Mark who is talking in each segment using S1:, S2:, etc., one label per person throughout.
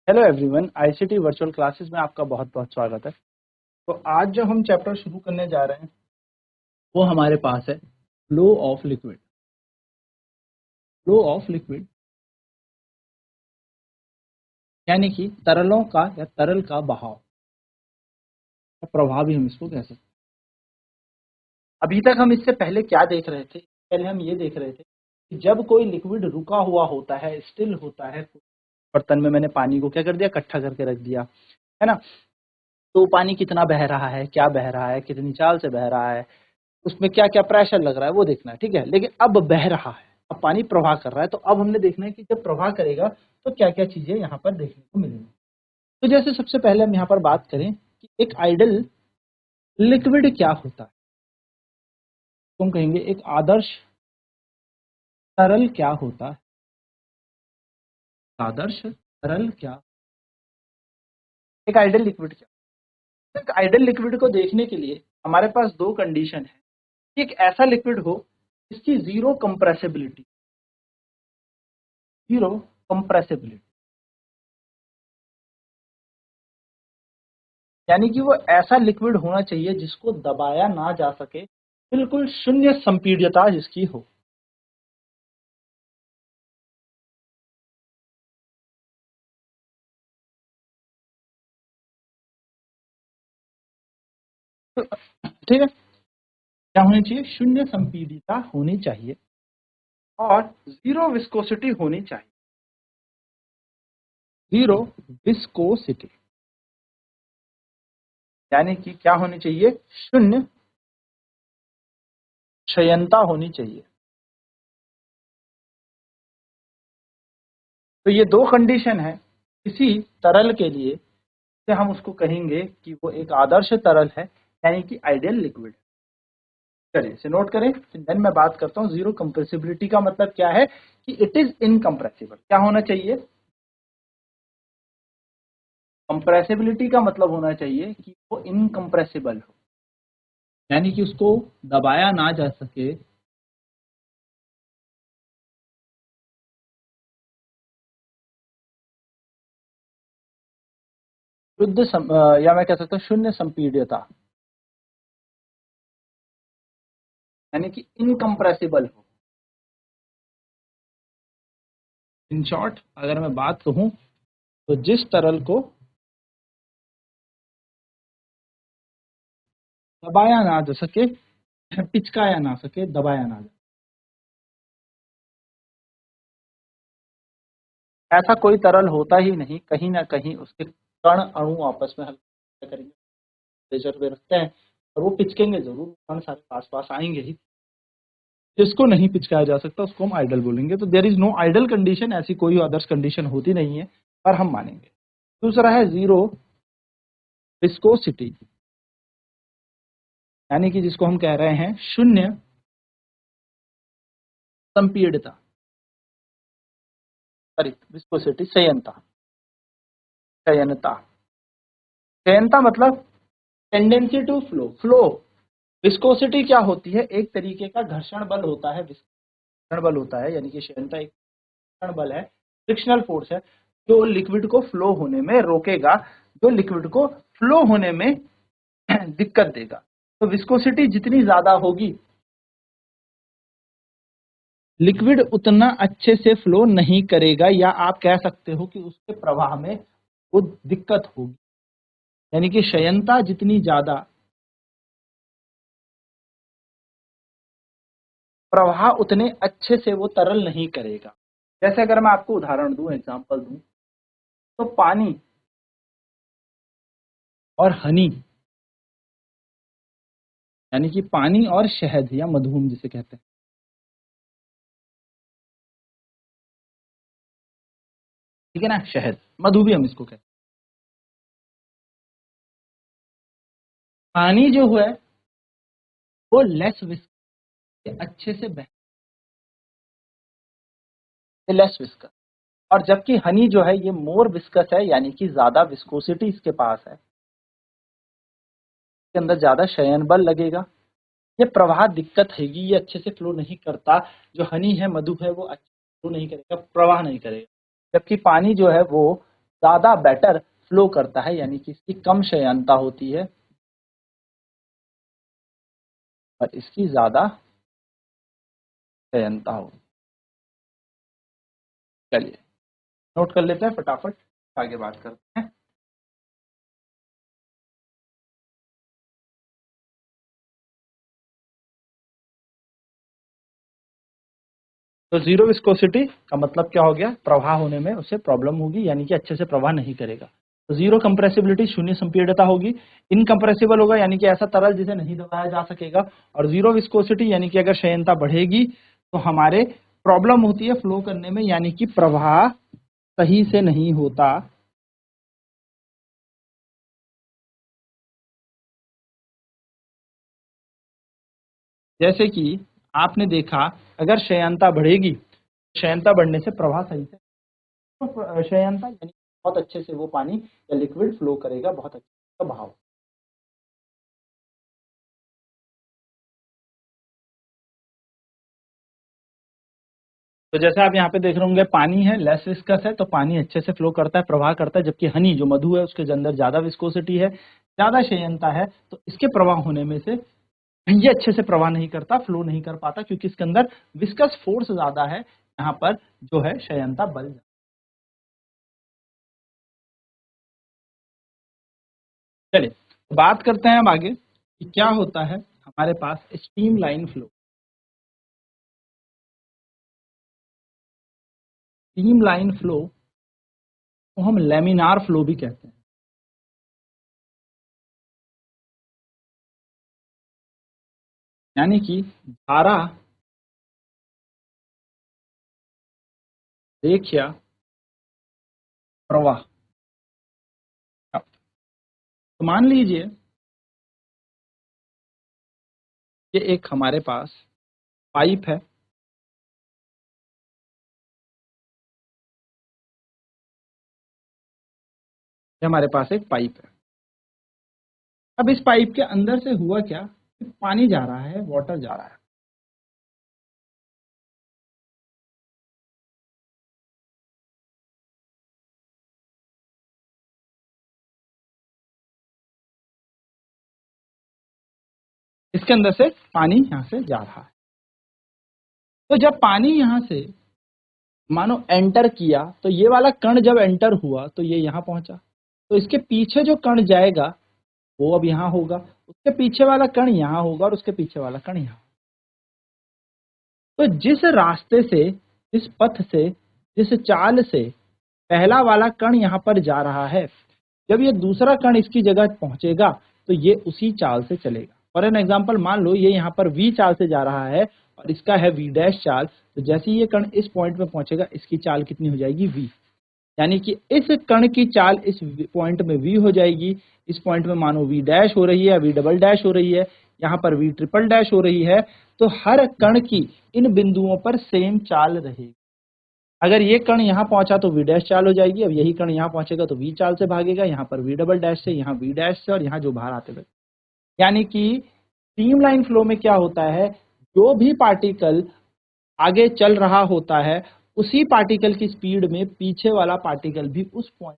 S1: Hello everyone, ICT virtual classes में आपका बहुत बहुत स्वागत है। तो आज जो हम चैप्टर शुरू करने जा रहे हैं वो हमारे पास है flow of liquid. Flow of liquid यानी कि तरलों का या तरल का बहाव या प्रवाह भी हम इसको कह सकते हैं। अभी तक हम इससे पहले क्या देख रहे थे? पहले हम ये देख रहे थे कि जब कोई लिक्विड रुका हुआ होता है, स्टिल होता है, बर्तन में मैंने पानी को क्या कर दिया, इकट्ठा करके रख दिया, है ना। तो पानी कितना बह रहा है, क्या बह रहा है, कितनी चाल से बह रहा है, उसमें क्या क्या प्रेशर लग रहा है वो देखना है, ठीक है। लेकिन अब बह रहा है, अब पानी प्रवाह कर रहा है, तो अब हमने देखना है कि जब प्रवाह करेगा तो क्या क्या चीजें यहाँ पर देखने को मिलेंगी। तो जैसे सबसे पहले हम यहाँ पर बात करें कि एक आइडल लिक्विड क्या होता है, तो हम कहेंगे एक आदर्श तरल क्या होता है। आदर्श तरल क्या, एक आइडल लिक्विड क्या। एक आइडल लिक्विड को देखने के लिए हमारे पास दो कंडीशन है। एक ऐसा लिक्विड हो जिसकी जीरो कंप्रेसिबिलिटी, जीरो कंप्रेसिबिलिटी यानी कि वो ऐसा लिक्विड होना चाहिए जिसको दबाया ना जा सके, बिल्कुल शून्य संपीड्यता जिसकी हो। तो ठीक है, क्या होनी चाहिए? शून्य संपीड्यता होनी चाहिए और जीरो विस्कोसिटी होनी चाहिए। जीरो विस्कोसिटी यानी कि क्या होनी चाहिए? शून्य क्षयणता होनी चाहिए। तो ये दो कंडीशन है किसी तरल के लिए, से हम उसको कहेंगे कि वो एक आदर्श तरल है, यानी कि आइडियल लिक्विड। चलिए इसे नोट करें, देन मैं बात करता हूँ जीरो कंप्रेसिबिलिटी का मतलब क्या है कि इट इज इनकम्प्रेसिबल। क्या होना चाहिए? कंप्रेसिबिलिटी का मतलब होना चाहिए कि वो इनकम्प्रेसिबल हो, यानी कि उसको दबाया ना जा सके, या मैं कह सकता हूँ शून्य संपीड्यता, यानी कि इनकम्प्रेसिबल हो। इन शॉर्ट अगर मैं बात कहूं तो जिस तरल को दबाया ना जा सके, पिचकाया ना सके, दबाया ना जा, ऐसा कोई तरल होता ही नहीं। कहीं ना कहीं उसके कण अणु आपस में हल्का करेंगे, प्रेशर पे रखते हैं और वो पिचकेंगे जरूर, कण सारे पास पास आएंगे ही। जिसको नहीं पिचकाया जा सकता उसको हम आइडल बोलेंगे। तो there is no idle condition, ऐसी कोई अदर्स कंडीशन होती नहीं है, पर हम मानेंगे। दूसरा है जीरो विस्कोसिटी, यानी कि जिसको हम कह रहे हैं शून्य संपीड़िता, सॉरी विस्कोसिटी, संयंता। संयंता, संयंता मतलब tendency to flow. Flow, viscosity क्या होती है? एक तरीके का घर्षण बल होता है, घर्षण बल होता है, यानी कि संयंता एक घर्षण बल है, फ्रिक्शनल फोर्स है, जो लिक्विड को फ्लो होने में रोकेगा, जो लिक्विड को फ्लो होने में दिक्कत देगा। तो विस्कोसिटी जितनी ज्यादा होगी, लिक्विड उतना अच्छे से फ्लो नहीं करेगा, या आप कह सकते हो कि उसके प्रवाह में वो दिक्कत होगी। यानी कि क्षयणता जितनी ज्यादा, प्रवाह उतने अच्छे से वो तरल नहीं करेगा। जैसे अगर मैं आपको उदाहरण दूं, एग्जांपल दूं, तो पानी और हनी, यानी कि पानी और शहद या मधु हम जिसे कहते हैं, ठीक है ना, शहद मधु भी हम इसको कहते हैं। पानी जो है वो लेस विस्कस, अच्छे से बह, लेस विस्कस, और जबकि हनी जो है ये मोर विस्कस है, यानी कि ज्यादा विस्कोसिटी इसके पास है, इसके अंदर ज्यादा शयन बल लगेगा, ये प्रवाह दिक्कत हैगी, ये अच्छे से फ्लो नहीं करता। जो हनी है, मधु है, वो अच्छे से फ्लो नहीं करेगा, प्रवाह नहीं करेगा। जबकि पानी जो है वो ज्यादा बेटर फ्लो करता है, यानी कि इसकी कम क्षयणता होती है और इसकी ज्यादा क्षयणता होती है। चलिए नोट कर लेते हैं, फटाफट आगे बात करते हैं। तो जीरो विस्कोसिटी का मतलब क्या हो गया, प्रवाह होने में उसे प्रॉब्लम होगी, यानी कि अच्छे से प्रवाह नहीं करेगा। तो जीरो कंप्रेसिबिलिटी, शून्य संपीड़ितता होगी। इनकंप्रेसिबल होगा, यानी कि ऐसा तरल जिसे नहीं दबाया जा सकेगा। और जीरो विस्कोसिटी, यानी कि अगर क्षयणता बढ़ेगी तो हमारे प्रॉब्लम होती है फ्लो करने में, यानी कि प्रवाह सही से नहीं होता। जैसे कि आपने देखा, अगर क्षयणता बढ़ेगी, क्षयणता बढ़ने से प्रवाह सही से, तो क्षयणता यानी बहुत अच्छे से वो पानी या लिक्विड फ्लो करेगा, बहुत अच्छा बहाव। तो जैसे आप यहाँ पे देख रहे होंगे, पानी है लेस विस्कस है, तो पानी अच्छे से फ्लो करता है, प्रवाह करता है, जबकि हनी जो मधु है उसके अंदर ज्यादा विस्कोसिटी है, ज्यादा क्षयणता है, तो इसके प्रवाह होने में से ये अच्छे से प्रवाह नहीं करता, फ्लो नहीं कर पाता, क्योंकि इसके अंदर विस्कस फोर्स ज्यादा है, यहाँ पर जो है क्षयणता बल ज्यादा। चलिए बात करते हैं अब आगे कि क्या होता है हमारे पास streamline flow. Streamline flow को हम लेमिनार फ्लो भी कहते हैं, यानी कि धारा रेखीय प्रवाह। तो मान लीजिए ये एक हमारे पास पाइप है, ये हमारे पास एक पाइप है। अब इस पाइप के अंदर से हुआ क्या कि पानी जा रहा है, वाटर जा रहा है। इसके अंदर से पानी यहां से जा रहा है। तो जब पानी यहां से मानो एंटर किया, तो ये वाला कण जब एंटर हुआ तो ये यहां पहुंचा, तो इसके पीछे जो कण जाएगा वो अब यहां होगा, उसके पीछे वाला कण यहां होगा और उसके पीछे वाला कण यहां। तो जिस रास्ते से, जिस पथ से, जिस चाल से पहला वाला कण यहां पर जा रहा है, जब ये दूसरा कण इसकी जगह पहुंचेगा तो ये उसी चाल से चलेगा। फॉर एन एग्जाम्पल, मान लो ये यहाँ पर वी चाल से जा रहा है और इसका है वी डैश चाल, तो जैसे ही ये कण इस पॉइंट में पहुंचेगा इसकी चाल कितनी हो जाएगी, वी। यानी कि इस कण की चाल इस पॉइंट में वी हो जाएगी, इस पॉइंट में मानो वी डैश हो रही है, वी डबल डैश हो रही है, यहाँ पर वी ट्रिपल डैश हो रही है। तो हर कण की इन बिंदुओं पर सेम चाल रहेगी। अगर ये कण यहाँ पहुंचा तो वी डैश चाल हो जाएगी, अब यही कण यहाँ पहुंचेगा तो वी चाल से भागेगा, यहाँ पर वी डबल डैश से, यहाँ वी डैश से, और यहाँ जो बाहर आते हुए। यानी कि स्ट्रीमलाइन फ्लो में क्या होता है, जो भी पार्टिकल आगे चल रहा होता है उसी पार्टिकल की स्पीड में पीछे वाला पार्टिकल भी उस पॉइंट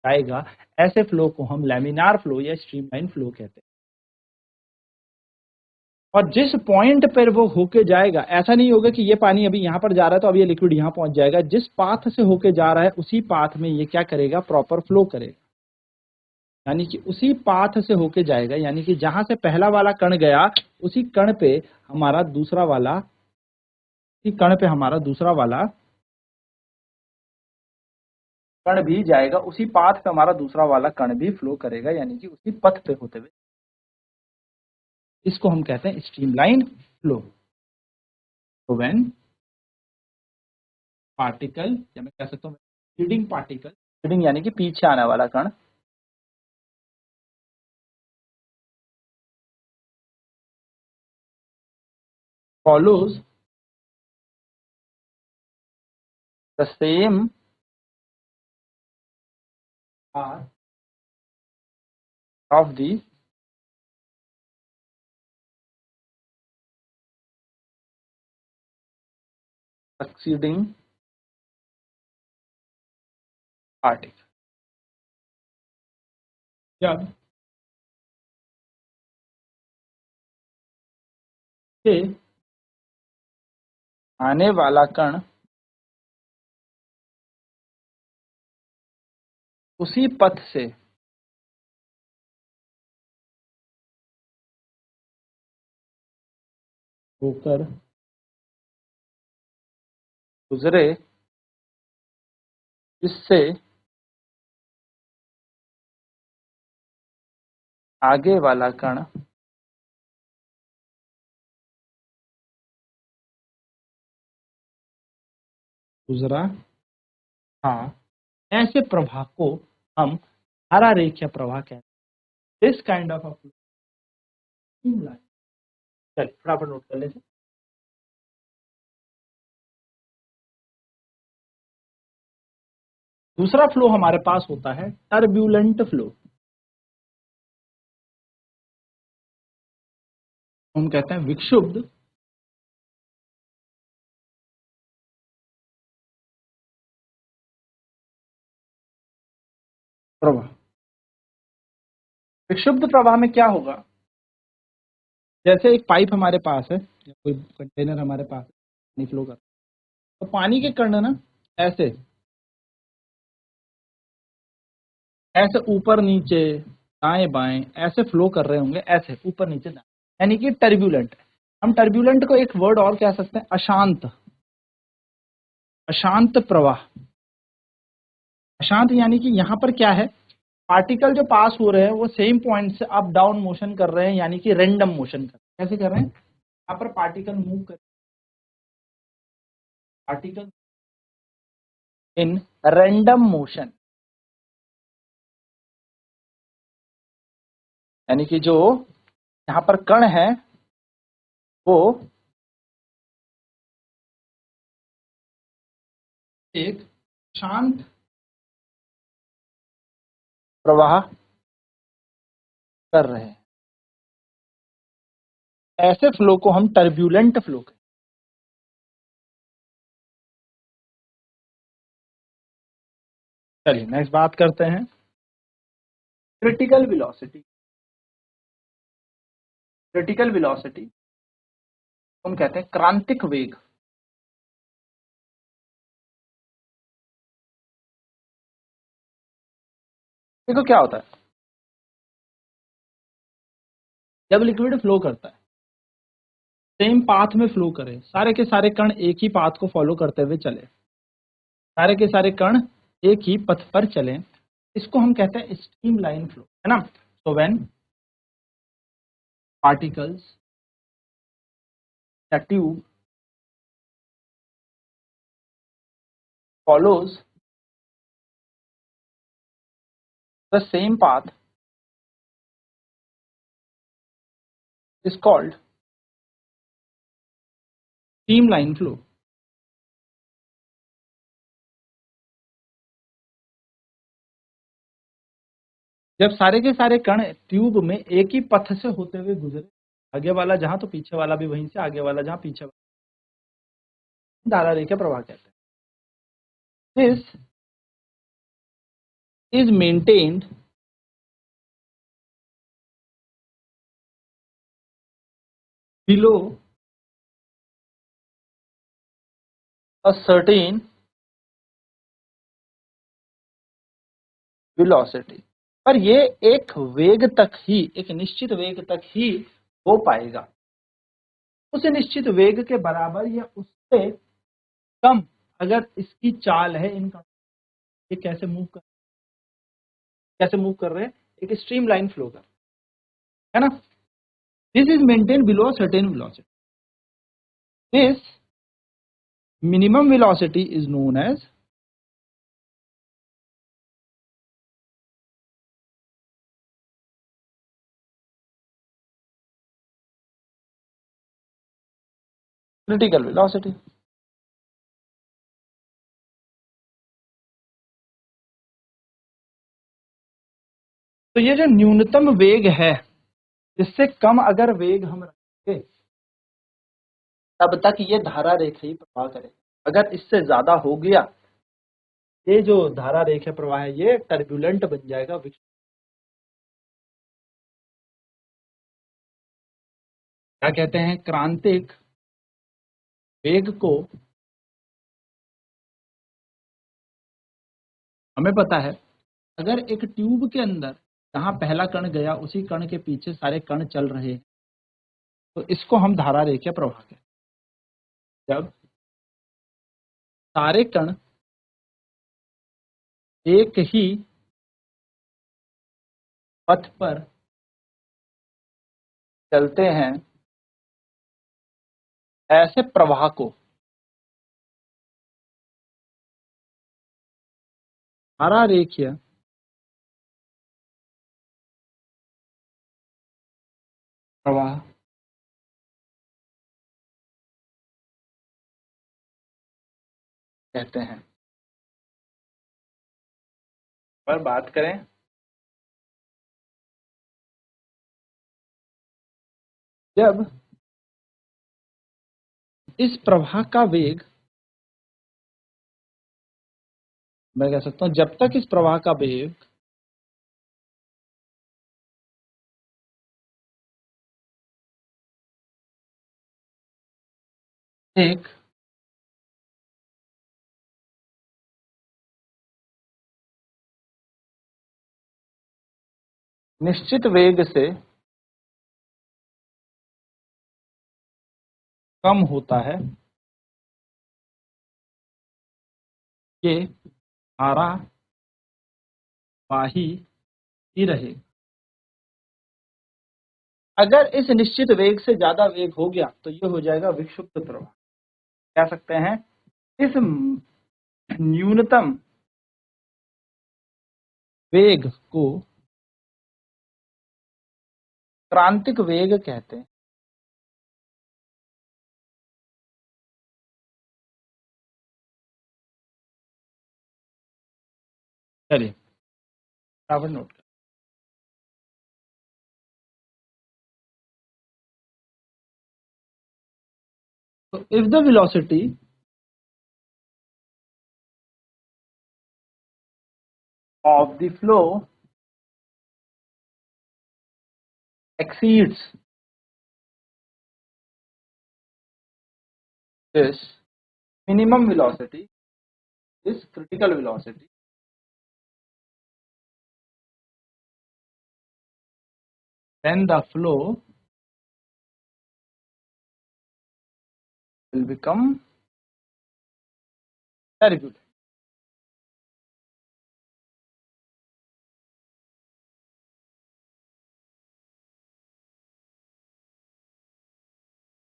S1: आएगा। ऐसे फ्लो को हम लैमिनार फ्लो या स्ट्रीमलाइन फ्लो कहते हैं। और जिस पॉइंट पर वो होके जाएगा, ऐसा नहीं होगा कि ये पानी अभी यहाँ पर जा रहा है तो अब ये लिक्विड यहाँ पहुंच जाएगा। जिस पाथ से होके जा रहा है उसी पाथ में ये क्या करेगा, प्रॉपर फ्लो करेगा। यानी कि उसी पाथ से होके जाएगा, यानी कि जहां से पहला वाला कण गया उसी कण पे हमारा दूसरा वाला, उसी कण पे हमारा दूसरा वाला कण भी जाएगा, उसी पाथ पे हमारा दूसरा वाला कण भी फ्लो करेगा, यानी कि उसी पथ पे होते हुए। इसको हम कहते हैं स्ट्रीमलाइन फ्लो। तो व्हेन पार्टिकल, या मैं कह सकता हूँ लीडिंग पार्टिकल, लीडिंग यानी कि पीछे आने वाला कण, follows the same path of the succeeding particle। जब से आने वाला कण उसी पथ से होकर गुजरे जिससे आगे वाला कण गुजरा था, ऐसे प्रवाह को हम धारा रेखीय प्रवाह कहते हैं। This kind of streamline. चलिए फटाफट नोट कर लेते हैं। दूसरा फ्लो हमारे पास होता है टर्ब्यूलेंट फ्लो। हम कहते हैं विक्षुब्ध प्रवाह। विक्षुब्ध प्रवाह में क्या होगा, जैसे एक पाइप हमारे पास है या कोई कंटेनर हमारे पास है, पानी फ्लो कर, तो पानी के कण ना ऐसे ऐसे ऊपर नीचे दाएं बाएं ऐसे फ्लो कर रहे होंगे, ऐसे ऊपर नीचे दाएं, यानी कि टर्ब्यूलेंट। हम टर्ब्यूलेंट को एक वर्ड और कह सकते हैं, अशांत। अशांत प्रवाह। अशांत यानी कि यहाँ पर क्या है, पार्टिकल जो पास हो रहे हैं वो सेम पॉइंट से अप डाउन मोशन कर रहे हैं, यानी कि रैंडम मोशन कर रहे हैं। कैसे कर रहे हैं, यहाँ पर पार्टिकल मूव कर, पार्टिकल इन रैंडम मोशन, यानी कि जो यहाँ पर कण है वो एक शांत प्रवाह कर रहे हैं। ऐसे फ्लो को हम टर्ब्यूलेंट फ्लो कहते हैं। चलिए नेक्स्ट बात करते हैं क्रिटिकल वेलोसिटी। क्रिटिकल वेलोसिटी हम कहते हैं क्रांतिक वेग। देखो क्या होता है, जब लिक्विड फ्लो करता है सेम पाथ में फ्लो करे, सारे के सारे कण एक ही पाथ को फॉलो करते हुए चले, सारे के सारे कण एक ही पथ पर चले, इसको हम कहते हैं स्ट्रीम लाइन फ्लो, है ना। So when particles the tube follows the same path is called streamline flow। जब सारे के सारे कण ट्यूब में एक ही पथ से होते हुए गुजरे, आगे वाला जहां तो पीछे वाला भी वहीं से, आगे वाला जहां पीछे वाला, धारा रेखा प्रवाह कहते हैं। This is maintained below a certain velocity। पर ये एक वेग तक ही, एक निश्चित वेग तक ही हो पाएगा। उस निश्चित वेग के बराबर या उससे कम अगर इसकी चाल है, इनका ये कैसे मूव कर रहे हैं, एक स्ट्रीम लाइन फ्लो कर, है ना। This is maintain below certain velocity. This minimum velocity is known as critical velocity. तो ये जो न्यूनतम वेग है, इससे कम अगर वेग हम रखें तब तक ये धारा रेखा ही प्रवाह करेगा। अगर इससे ज्यादा हो गया, ये जो धारा रेखा प्रवाह है ये टर्ब्यूलेंट बन जाएगा। क्या कहते हैं, क्रांतिक वेग को हमें पता है अगर एक ट्यूब के अंदर जहां पहला कण गया उसी कण के पीछे सारे कण चल रहे हैं तो इसको हम धारा रेखीय प्रवाह कहते हैं। जब सारे कण एक ही पथ पर चलते हैं ऐसे प्रवाह को धारा रेखीय प्रवाह कहते हैं। पर बात करें जब इस प्रवाह का वेग, मैं कह सकता हूं जब तक इस प्रवाह का वेग एक निश्चित वेग से कम होता है ये धारा वाही ही रहे। अगर इस निश्चित वेग से ज्यादा वेग हो गया तो ये हो जाएगा विक्षुब्ध प्रवाह। कह सकते हैं इस न्यूनतम वेग को क्रांतिक वेग कहते हैं। चलिए बराबर नोट कर। तो if the velocity of the flow exceeds this minimum velocity, this critical velocity, then the flow will become turbulent.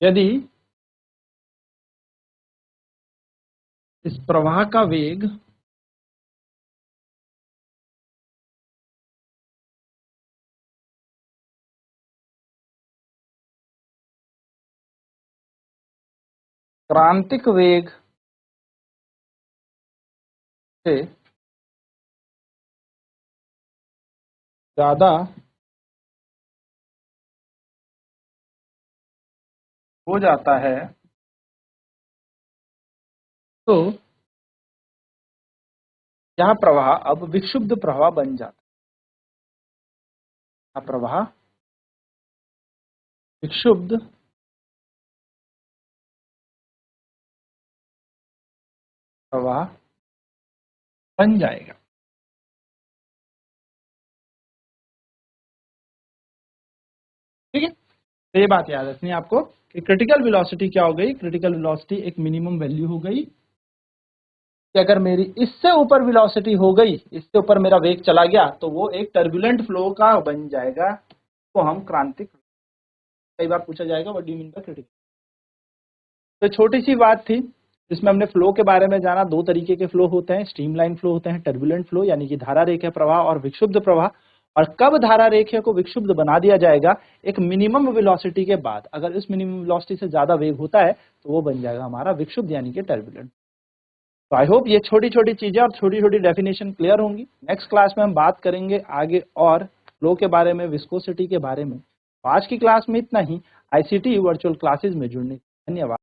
S1: यदि इस प्रवाह का वेग क्रांतिक वेग से ज्यादा हो जाता है तो यह प्रवाह अब विक्षुब्ध प्रवाह बन जाता है। प्रवाह विक्षुब्ध प्रवाह बन जाएगा। ठीक है, तो ये बात याद रखनी है आपको कि क्रिटिकल वेलोसिटी क्या हो गई, क्रिटिकल वेलोसिटी एक मिनिमम वैल्यू हो गई कि अगर मेरी इससे ऊपर वेलोसिटी हो गई, इससे ऊपर मेरा वेग चला गया तो वो एक टर्बुलेंट फ्लो का बन जाएगा। तो हम क्रांतिक, कई बार पूछा जाएगा what do you mean by critical. तो छोटी सी बात थी जिसमें हमने फ्लो के बारे में जाना। दो तरीके के फ्लो होते हैं, स्ट्रीमलाइन फ्लो होते हैं, टर्बुलेंट फ्लो यानी कि धारा रेखा प्रवाह और विक्षुब्ध प्रवाह। और कब धारा रेखा को विक्षुब्ध बना दिया जाएगा, एक मिनिमम वेलोसिटी के बाद। अगर इस मिनिमम वेलोसिटी से ज्यादा वेग होता है तो वो बन जाएगा हमारा विक्षुब्ध यानी कि टर्बुलेंट। तो आई होप ये छोटी छोटी चीजें और छोटी छोटी डेफिनेशन क्लियर होंगी। नेक्स्ट क्लास में हम बात करेंगे आगे और फ्लो के बारे में, विस्कोसिटी के बारे में। आज की क्लास में इतना ही। आईसीटी वर्चुअल क्लासेस में जुड़ने धन्यवाद।